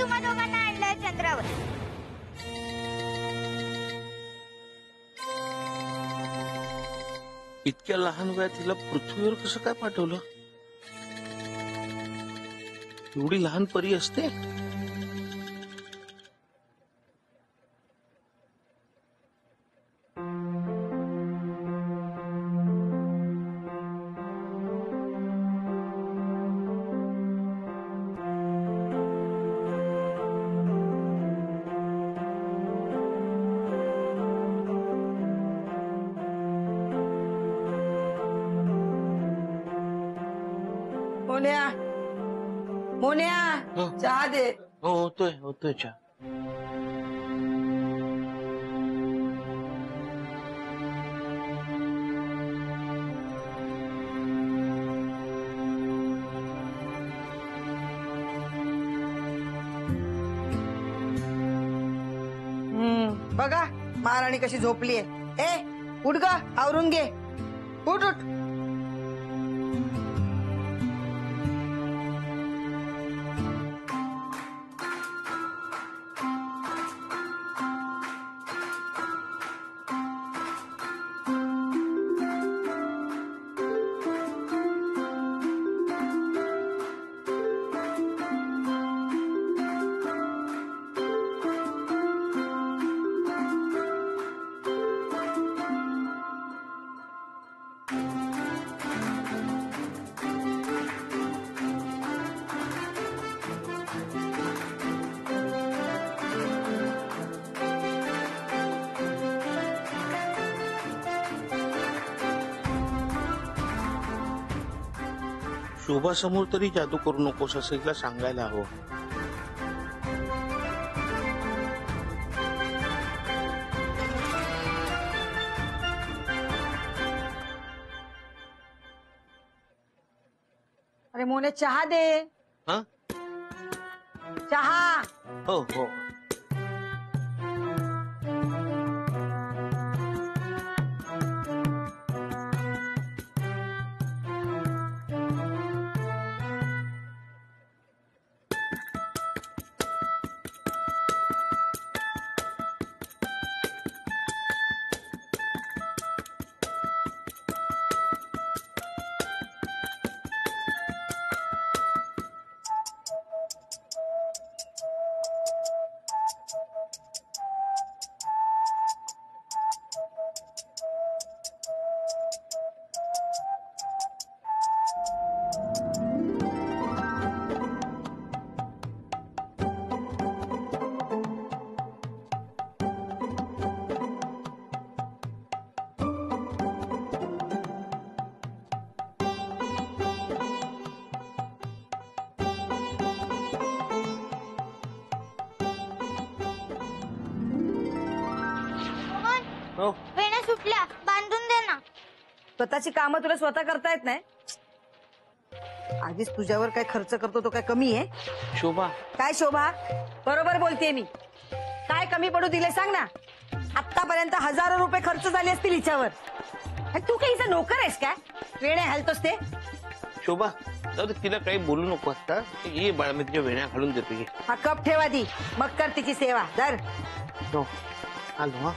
तुम्हा दोघांना आणलंय चंद्रावर. इतक्या लहान वयात तिला पृथ्वीवर कसं काय पाठवलं? एवढी लहान परी असते? मोन्या मोन्या चहा दे. हो होतोय चहा. बघा महाराणी कशी झोपलीये. ए उठ ग, आवरून घे. उठ उठ. शोभा समोर तरी जादू करू नकोस असं तिला सांगायला हवं. अरे मोने चहा दे. हा चहा. हो. वेण्या सुटल्या, बांधून दे ना. स्वतःची कामं तुला स्वतः करता येत नाही. आधीच तुझ्यावर काय खर्च करतो तो काय कमी आहे? शोभा काय शोभा? बरोबर बोलतेय मी. काय कमी पडू दिले सांग ना. आतापर्यंत हजारो रुपये खर्च झाले असतील हिच्यावर. तू काही हिचा नोकर आहेस काय? वेण्या हलतोस ते. शोभा तिला काही बोलू नको. आता ये बाळा, मी तुझ्या वेण्या घालून देतो. हा कप ठेवा दी, मग कर तिची सेवा. धर. आलो. हा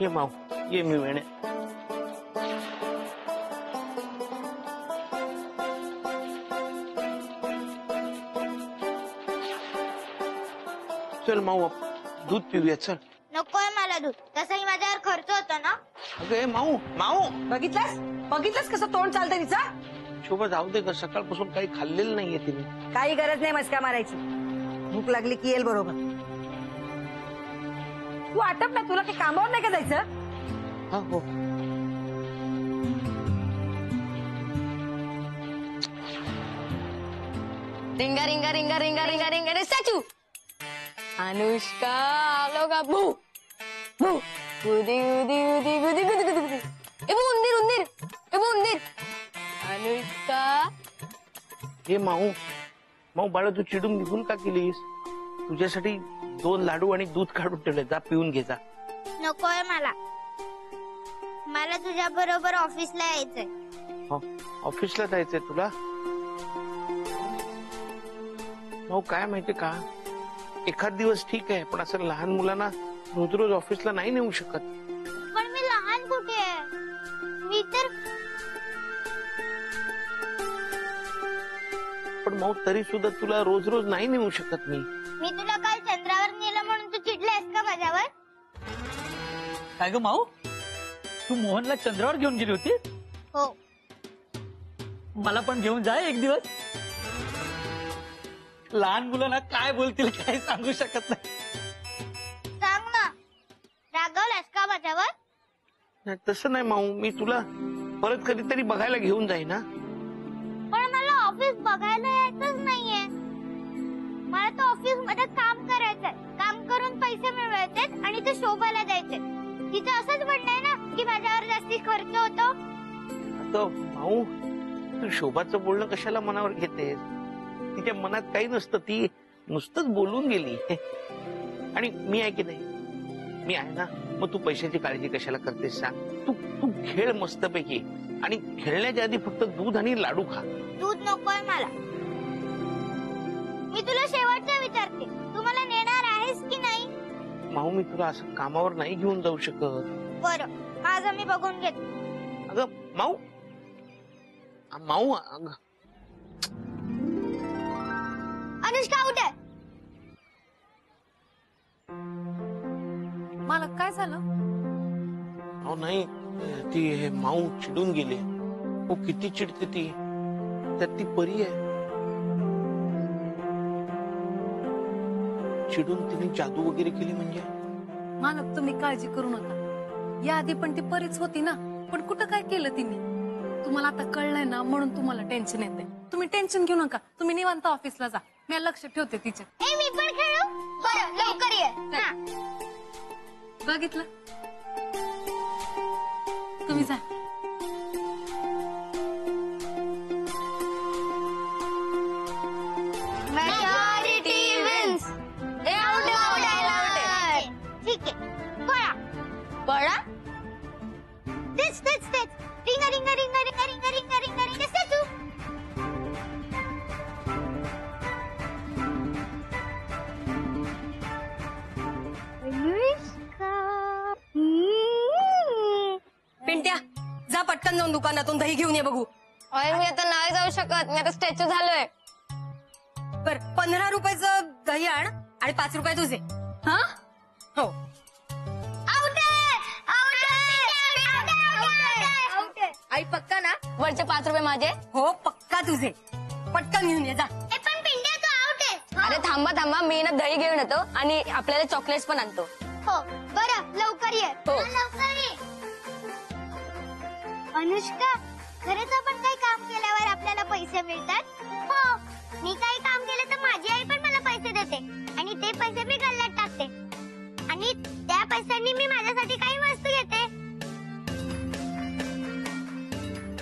ये माऊ, ये मी वेणे. चल माऊ, दूध पिऊया. चल. नकोय मला दूध, तसंही माझ्यावर खर्च होतो ना. अगं माऊ बघितलंस कसं तोंड चालतंय तिचा. शोभा जाऊ दे ग, सकाळपासून काही खाल्लेलं नाहीये तिने. काही गरज नाही मस्का मारायची. भूक लागली की येईल बरोबर. तू आटप ना, तुला काही कामावर नाही का जायचं? हा हो. रिंगा रिंगा रिंगा रिंगा रिंगा रिंगा रे स्टॅच्यू. अनुष्का आलो का? भू भू गुदी गुदी गुदी गुदी गुदी गुदी गुदी. ए भू, उंदीर उंदीर. ए बोंदीत अनुष्का हे माऊ माऊ बाळा, तू चिडून निघून का केलीस? तुझ्यासाठी 2 लाडू आणि दूध काढून ठेवले, जा पिऊन घे जा. नकोय मला. मला तुझ्या बरोबर ऑफिसला यायचंय. हो, ऑफिसला जायचंय तुला? भाऊ काय माहितीये का, एखाद दिवस ठीक आहे, पण असं लहान मुलांना रोज रोज ऑफिसला नाही नेऊ शकत. पण मी लहान कुठे आहे? मी तर पण भाऊ तरी सुद्धा तुला रोज रोज नाही नेऊ शकत मी. मी तुला काल चंद्रावर नेलं म्हणून तू चिडलायस का माझ्यावर? काय ग माऊ, तू मोहनला चंद्रावर घेऊन गेली होती? हो. मला पण घेऊन जा एक दिवस. लहान मुलांना काय बोलतील काय सांगू शकत नाही. सांग ना, रागवलास का माझ्यावर? नाही, तसं नाही माऊ, मी तुला परत कधीतरी बघायला घेऊन जाईन ना. पण मला ऑफिस बघायला यायचंच नाहीये. मला तर ऑफिस मध्ये काम करायचंय. काम करून पैसे मिळवायचे आणि ते शोभाला द्यायचे. तिचं असंच म्हणणं आहे ना की माझ्यावर जास्ती खर्च होतो. आता माऊ, तू शोभाचं बोलणं कशाला मनावर घेतेस? तिच्या मनात काही नसतं, ती नुसतंच बोलून गेली. आणि मी आहे की नाही, मी आहे ना. मग तू पैशाची काळजी कशाला करतेस सांग? तू तू खेळ मस्तपैकी, आणि खेळण्याच्या आधी फक्त दूध आणि लाडू खा. दूध नकोय मला. मी तुला शेवटचं विचारते, तू मला नेणार आहेस की नाही? माऊ, मी तुला असं कामावर नाही घेऊन जाऊ शकत. बरं, माझं मी बघून घेते. अगं माऊ, माऊ अगं. अनुष्का उठ. मला काय झालं? अहो नाही, ती हे माऊ चिडून गेली. हो, किती चिडते ती. त्यात ती परी आहे. चिडून तिने जादू वगैरे केली म्हणजे? मालक, तुम्ही काळजी करू नका. याआधी पण ती परीच होती ना, पण कुठं काय केलं तिने? तुम्हाला आता कळलंय ना, म्हणून तुम्हाला टेन्शन येते. तुम्ही टेन्शन घेऊ नका, तुम्ही निवांत ऑफिसला जा. मी लक्ष ठेवते तिच्या. ए, मी पण खेळू? बरं, लवकर ये. हा. बघितलं, तुम्ही जा. Majority wins. ठीक आहे, पळा. पळा. तेच तेच तेच. रिंगा रिंगा रिंगा रिंगा रिंगा रिंगा रिंगा रिंगा स्टॅच्यू. पिंट्या, जा पटकन जाऊन दुकानातून दही घेऊन ये बघू. अरे मी आता नाही जाऊ शकत, मी आता स्टॅच्यू झालोय. बर, 15 रुपयाचं दही आण आणि 5 रुपये तुझे. हा हो. आउट आहे, आउट आहे, आउट आहे, आउट आहे. आई पक्का ना? वरचे 5 रुपये माझे. हो पक्का तुझे. पटकन घेऊन ये जा. ए, पण पिंड्या तू आउट आहे. अरे थांबा थांबा, मी ना दही घेऊन येतो आणि आपल्याला चॉकलेट्स पण आणतो. हो, बरं, लवकर ये. हो. लवकर ये. अनुष्का, खरंच आपण काही काम केल्यावर आपल्याला पैसे मिळतात? हो. मी काही काम केलं तर माझी आई पण मला पैसे देते आणि ते पैसे मी गल्ल्यात टाकते आणि त्या पैशांनी मी माझ्यासाठी काही वस्तू घेते.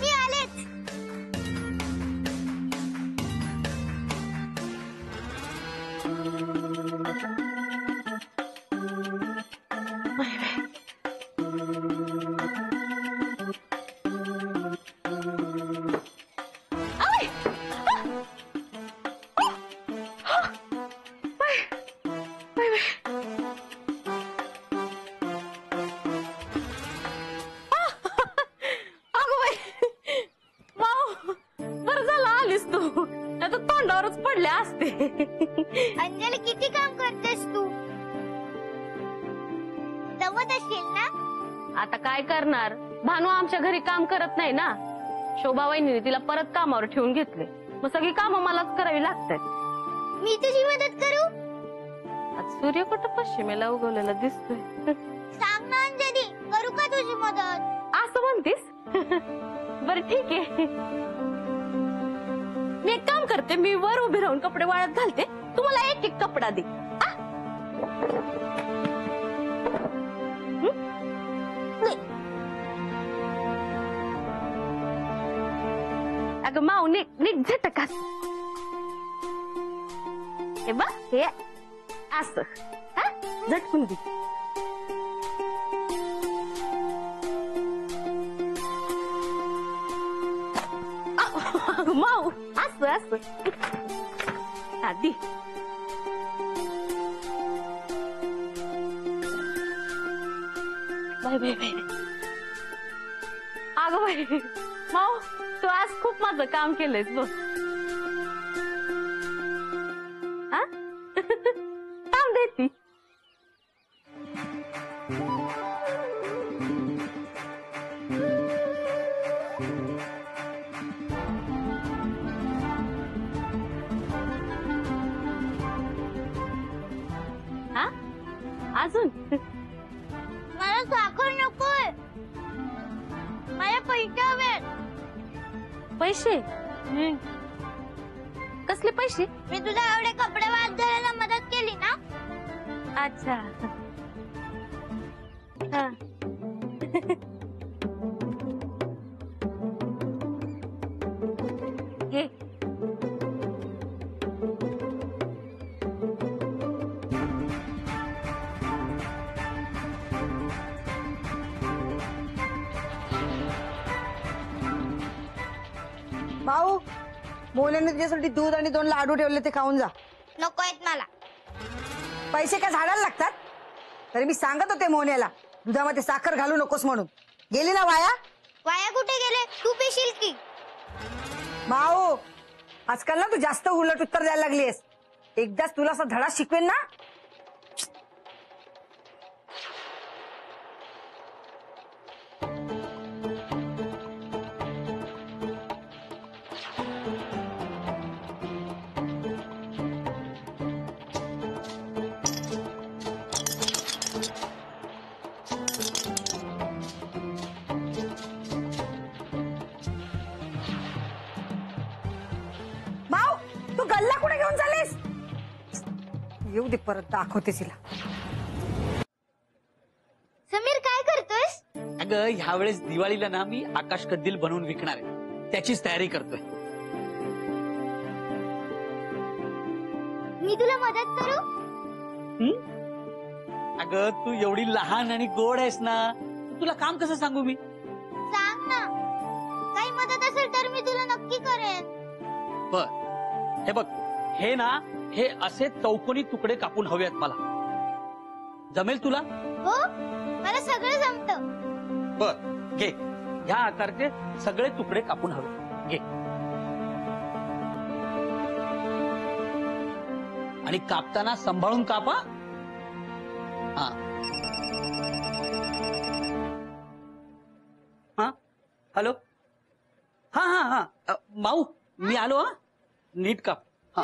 मी आलेच. तोंडावरच पडले असते. अंजली, किती काम करतेस तू? जमत असशील ना? आता काय करणार, भानू आमच्या घरी काम करत नाही ना. शोभा वहिनीने तिला परत कामावर ठेवून घेतले, मग सगळी कामं मलाच करावी लागतात. मी तुझी मदत करू? आज सूर्य कुठं पश्चिमेला उगवलेला दिसतोय. सांग ना अंजली, करू का तुझी मदत? असं म्हणतीस? बरं ठीक आहे, मी एक काम करते, मी वर उभी राहून कपडे वाळत घालते, तुम्हाला एक एक कपडा दे. अगं माऊ नीट नीट झटकास. हे बघ हे असं हा झटकून दे. अगं माऊ असं असं हा दे. Bye bye bye. अगं बाई माऊ तू आज खूप माझं काम केलंयस बघ. हा काम देती. हा अजून मला साखर नकोय. मला पैसे हवे. पैसे कसले पैसे. मी तुला एवढे कपडे वाद घालायला मदत केली ना. अच्छा हा. घे. भाऊ मोहनने तुझ्यासाठी दूध आणि 2 लाडू ठेवले, ते खाऊन जा. नको आहेत मला. पैसे काय झाडाला लागतात. तरी मी सांगत होते मोहनेला दुधामध्ये साखर घालू नकोस म्हणून. गेली ना वाया. वाया कुठे गेले. तू पेशील की. भाऊ आजकाल ना तू जास्त उलट उत्तर द्यायला लागलीस. एकदाच तुला असा धडा शिकवेन ना. भाऊ तू गल्ला कुठे घेऊन चालेस. येऊ दे परत दाखवते तिला. समीर काय करतोयस. अगं ह्या वेळेस दिवाळीला ना मी आकाश कंदील बनवून विकणार आहे, त्याचीच तयारी करतोय. मी तुला मदत करू. अगं तू एवढी लहान आणि गोड आहेस ना, तुला काम कसं सांगू मी. सांग ना. काही मदत असेल तर मी तुला नक्की करेन. बर हे बघ, हे ना हे असे चौकोनी तुकडे कापून हवेत मला. जमेल तुला. हो मला सगळं जमतं. बर घे, ह्या आकारचे सगळे तुकडे कापून हवे. घे आणि कापताना सांभाळून कापा. हा हा हॅलो. हा हा हा माऊ मी आलो. हा नीट काप. हा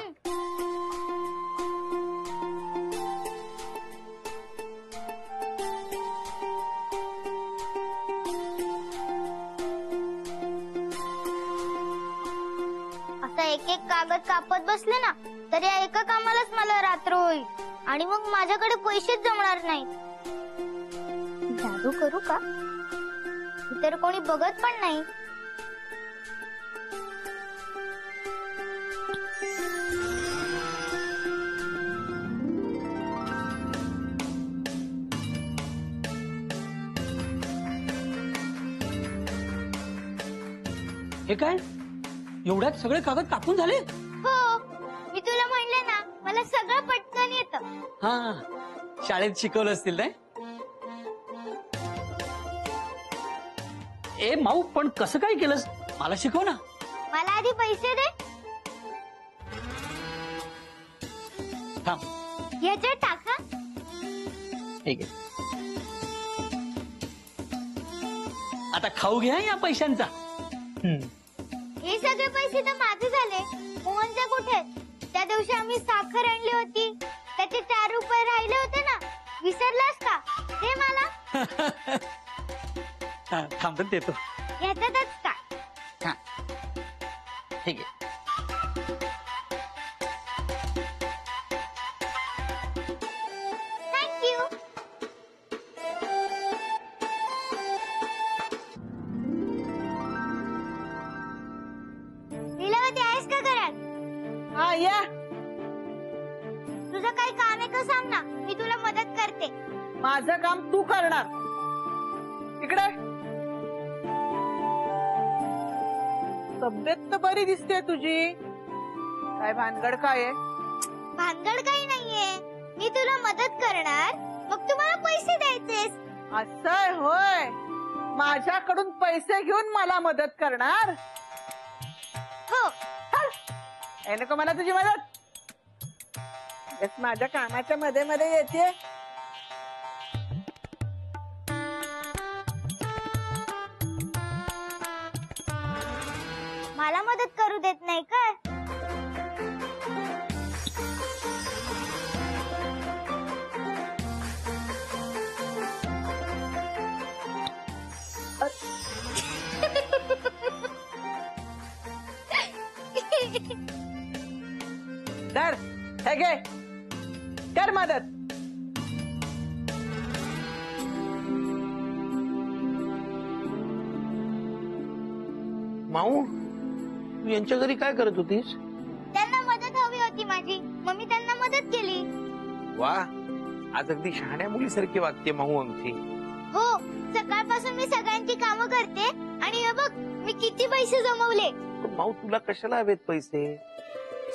असा एक एक कागद कापत बसले ना तर या एका कामालाच मला रात्र होईल आणि मग माझ्याकडे पैसेच जमणार नाही. जादू करू का. इतर कोणी बघत पण नाही. हे काय, एवढ्यात सगळे कागद कापून झाले. हो मी तुला म्हणले ना मला सगळं पटकन येतं. हा शाळेत शिकवलं असतील नाही. ए माऊ पण कसं काय केलंस, मला शिकव ना. मला आधी पैसे दे. थांब ह्याच्यात टाका. ठीक आहे. आता खाऊ घ्या या पैशांचा. हे सगळे पैसे तर माझे झाले. मोहनचे कुठे. त्या दिवशी आम्ही साखर आणली होती त्याचे 4 रुपये राहिले होते ना. विसरलास का. दे मला. थांबत देतो. ह्याच्यातच का. हा ठीक आहे. थँक्यू. या तुझं काही काम आहे का सांग ना, मी तुला मदत करते. माझं काम तू करणार. इकडे तब्येत तर बरी दिसते तुझी, काय भानगड काय आहे? भानगड काही नाहीये, मी तुला मदत करणार, मग तुम्हाला पैसे द्यायचेस. असं आहे होय, माझ्याकडून पैसे घेऊन मला मदत करणार. हो. हे नको मला तुझी मदत, माझ्या कामाच्या मध्ये मध्ये येते. मला मदत करू देत नाही का? धर, हे घे, कर मदत. माऊ तू यांच्या घरी काय करत होतीस? त्यांना मदत हवी होती माझी, मग मी त्यांना मदत केली. वा, आज अगदी शहाण्या मुलीसारखी वागते माऊ आमची. हो, सकाळपासून मी सगळ्यांची कामं करते आणि हे बघ मी किती पैसे जमवले. पण माऊ तुला कशाला हवेत पैसे?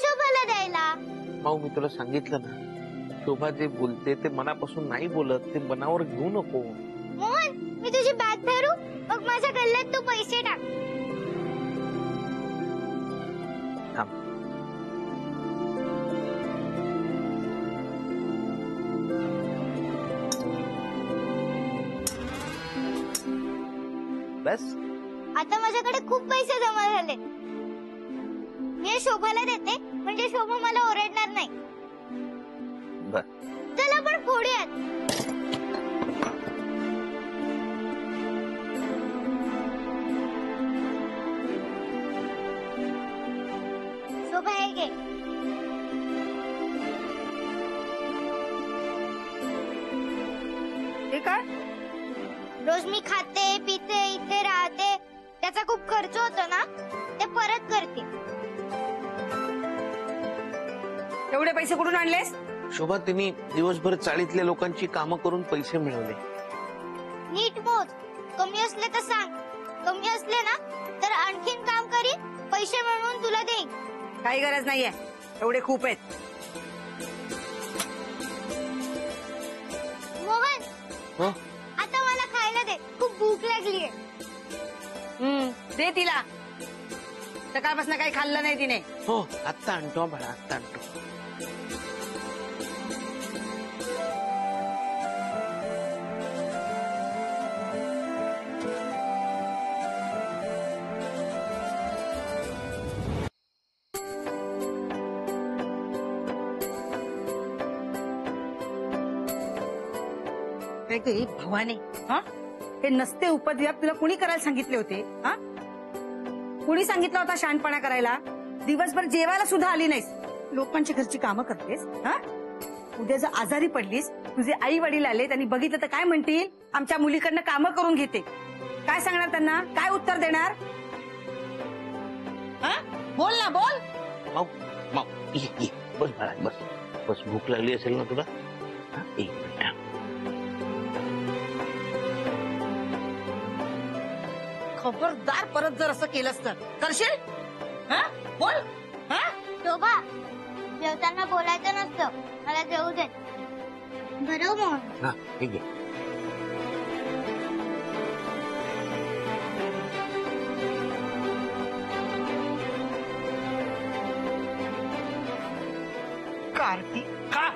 शोभाला द्यायला. माऊ मी तुला सांगितलं ना, शोभा जे बोलते ते मनापासून नाही बोलत, ते मनावर घेऊ नको. मोहन, मी तुझी बॅग धरू, मग माझ्या गल्ल्यात तू पैसे टाक. थांब. बस आता माझ्याकडे खूप पैसे जमा झाले. मी हे शोभाला देते, म्हणजे शोभा मला ओरडणार नाही. बर. चल आपण फोडूयात. शोभा हे घे. हे काय? रोज मी खाते पिते इथे राहते, त्याचा खूप खर्च होतो ना, ते परत करते. एवढे पैसे कुठून आणलेस? शोभा तिने दिवसभर चाळीतल्या लोकांची कामं करून पैसे मिळवले. नीट मोज, कमी असले तर सांग. कमी असले ना तर आणखीन काम करीन, पैसे मिळवून तुला देईन. काही गरज नाहीये, एवढे खूप आहेत. मोहन, हं? आता मला खायला दे, खूप भूक लागलीये. दे तिला, सकाळपासून काही खाल्लं नाही तिने. हो, आत्ता आणतो बाळा, आत्ता आणतो. काय तरी भवाने, हा हे नसते उपद्व्याप तुला कुणी करायला सांगितले होते? हा कुणी सांगितलं होता शहाणपणा करायला? दिवसभर जेवायला सुद्धा आली नाहीस, लोकांची घरची कामं करतेस. हा उद्या जर आजारी पडलीस, तुझे आई वडील आले, त्यांनी बघितलं तर काय म्हणतील? आमच्या मुलीकडनं कामं करून घेते. काय सांगणार त्यांना? काय उत्तर देणार? हा बोल ना, बोल. माऊ माऊ ये, बस बाळा, बस बस. भूक लागली असेल ना तुला? हा, एक मिनिट. खबरदार, परत जर असं केलंस तर करशील. हा बोल. हा शोभा, जेवताना बोलायचं नसतं, मला जेवू दे. बरं मोहन. हा, ठीक आहे. कार्तिक, का